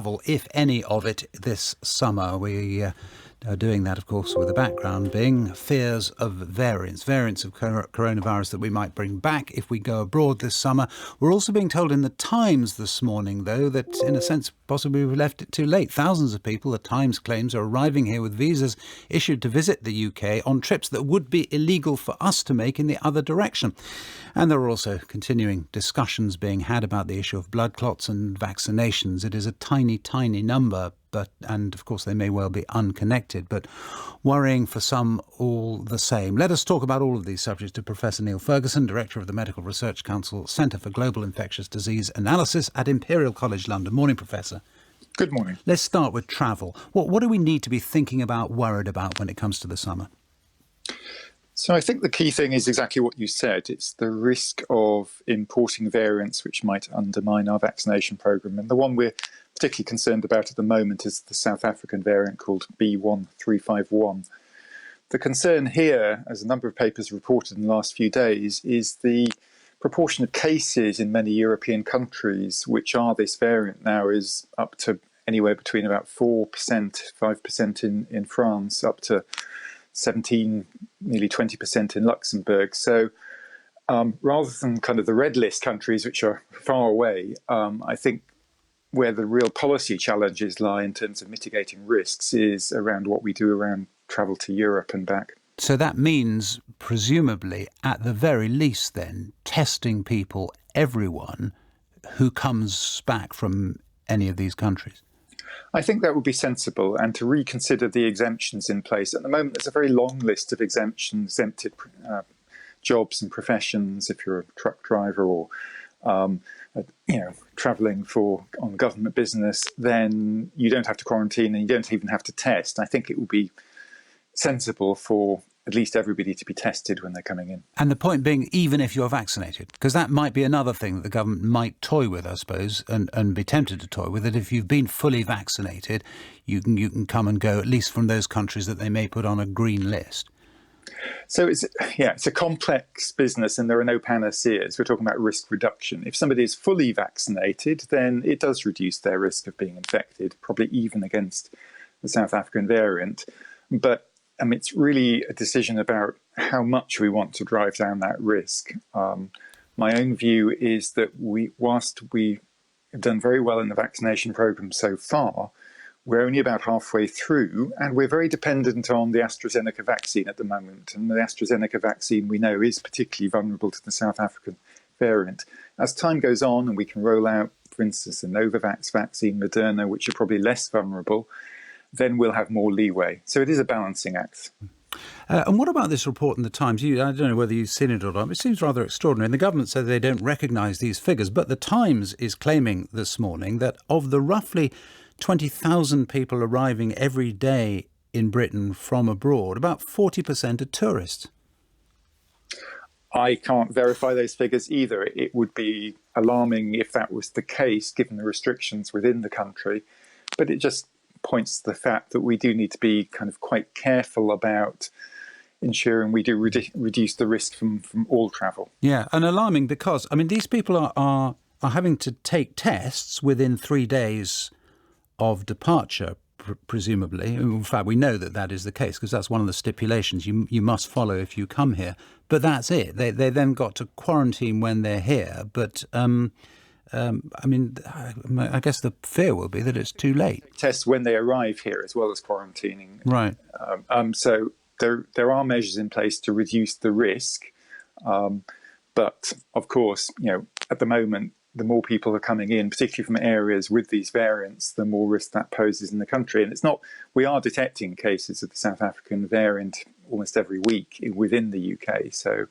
travel, if any of it, this summer. We are doing that, of course, with the background being fears of variants of coronavirus that we might bring back if we go abroad this summer. We're also being told in the Times this morning, though, that in a sense possibly we've left it too late. Thousands of people, the Times claims, are arriving here with visas issued to visit the UK on trips that would be illegal for us to make in the other direction. And there are also continuing discussions being had about the issue of blood clots and vaccinations. It is a tiny, tiny number, and of course they may well be unconnected, but worrying for some all the same. Let us talk about all of these subjects to Professor Neil Ferguson, Director of the Medical Research Council Centre for Global Infectious Disease Analysis at Imperial College London. Morning, Professor. Good morning. Let's start with travel. What do we need to be thinking about, worried about when it comes to the summer? So I think the key thing is exactly what you said. It's the risk of importing variants which might undermine our vaccination programme. And the one we're particularly concerned about at the moment is the South African variant called B1351. The concern here, as a number of papers reported in the last few days, is the proportion of cases in many European countries which are this variant now is up to anywhere between about 4%, 5% in France, up to 17, nearly 20% in Luxembourg. So rather than kind of the red list countries, which are far away, I think where the real policy challenges lie in terms of mitigating risks is around what we do around travel to Europe and back. So that means, presumably, at the very least then, testing people, everyone who comes back from any of these countries. I think that would be sensible, and to reconsider the exemptions in place. At the moment, there's a very long list of exempted jobs and professions. If you're a truck driver or travelling on government business, then you don't have to quarantine and you don't even have to test. I think it would be sensible for at least everybody to be tested when they're coming in. And the point being, even if you're vaccinated, because that might be another thing that the government might toy with, I suppose, and be tempted to toy with, that if you've been fully vaccinated, you can come and go, at least from those countries that they may put on a green list. So it's a complex business and there are no panaceas. We're talking about risk reduction. If somebody is fully vaccinated, then it does reduce their risk of being infected, probably even against the South African variant. But it's really a decision about how much we want to drive down that risk. My own view is that whilst we have done very well in the vaccination programme so far, we're only about halfway through, and we're very dependent on the AstraZeneca vaccine at the moment. And the AstraZeneca vaccine, we know, is particularly vulnerable to the South African variant. As time goes on and we can roll out, for instance, the Novavax vaccine, Moderna, which are probably less vulnerable, then we'll have more leeway. So it is a balancing act. And what about this report in the Times? I don't know whether you've seen it or not. It seems rather extraordinary. And the government said they don't recognise these figures. But the Times is claiming this morning that of the roughly 20,000 people arriving every day in Britain from abroad, about 40% are tourists. I can't verify those figures either. It would be alarming if that was the case, given the restrictions within the country. But it just points to the fact that we do need to be kind of quite careful about ensuring we do reduce the risk from all travel. Yeah, and alarming because, these people are having to take tests within 3 days of departure, presumably. In fact, we know that is the case because that's one of the stipulations you must follow if you come here. But that's it. They then got to quarantine when they're here. But I guess the fear will be that it's too late. Tests when they arrive here as well as quarantining. Right. So there are measures in place to reduce the risk. But of course, at the moment, the more people are coming in, particularly from areas with these variants, the more risk that poses in the country. And we are detecting cases of the South African variant almost every week within the UK. So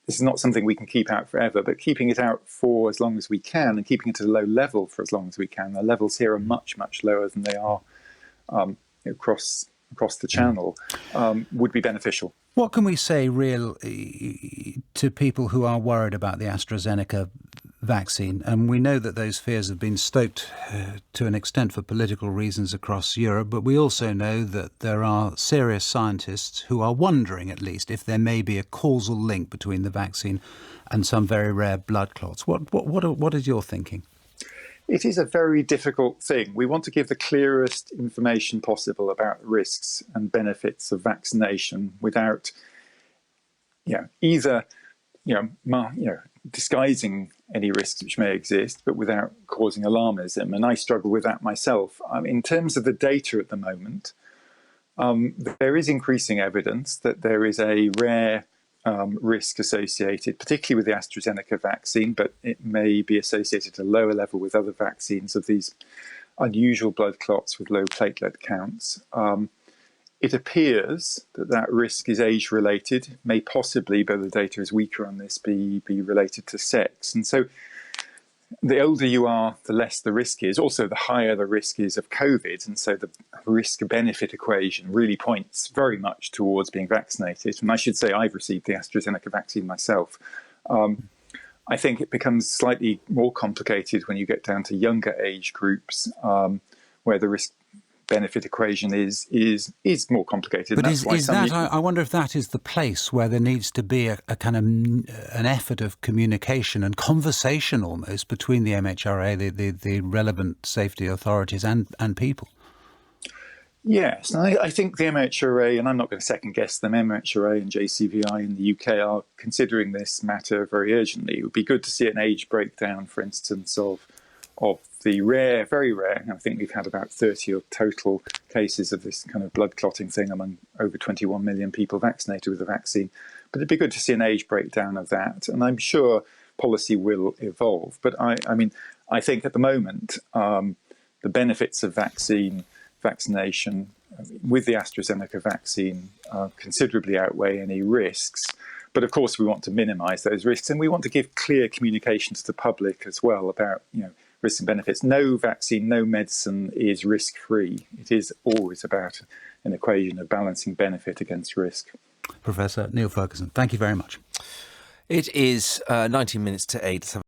this is not something we can keep out forever, but keeping it out for as long as we can and keeping it at a low level for as long as we can. The levels here are much, much lower than they are across the channel, would be beneficial. What can we say to people who are worried about the AstraZeneca vaccine? And we know that those fears have been stoked to an extent for political reasons across Europe, but we also know that there are serious scientists who are wondering, at least, if there may be a causal link between the vaccine and some very rare blood clots. What is your thinking? It is a very difficult thing. We want to give the clearest information possible about risks and benefits of vaccination without, either disguising any risks which may exist, but without causing alarmism. And I struggle with that myself. In terms of the data at the moment, there is increasing evidence that there is a rare risk associated, particularly with the AstraZeneca vaccine, but it may be associated at a lower level with other vaccines, of these unusual blood clots with low platelet counts. It appears that that risk is age-related, may possibly, but the data is weaker on this, be related to sex. And so the older you are, the less the risk is. Also, the higher the risk is of COVID. And so the risk-benefit equation really points very much towards being vaccinated. And I should say I've received the AstraZeneca vaccine myself. I think it becomes slightly more complicated when you get down to younger age groups, where the risk-benefit equation is more complicated. But I wonder if that is the place where there needs to be a kind of an effort of communication and conversation almost between the MHRA, the relevant safety authorities and people. Yes, and I think the MHRA, and I'm not going to second guess them, MHRA and JCVI in the UK are considering this matter very urgently. It would be good to see an age breakdown, for instance, of the rare, very rare, I think we've had about 30 total cases of this kind of blood clotting thing among over 21 million people vaccinated with the vaccine. But it'd be good to see an age breakdown of that. And I'm sure policy will evolve. But I think at the moment, the benefits of vaccination with the AstraZeneca vaccine considerably outweigh any risks. But of course, we want to minimise those risks, and we want to give clear communication to the public as well about risks and benefits. No vaccine, no medicine is risk-free. It is always about an equation of balancing benefit against risk. Professor Neil Ferguson, thank you very much. It is 19 minutes to 8.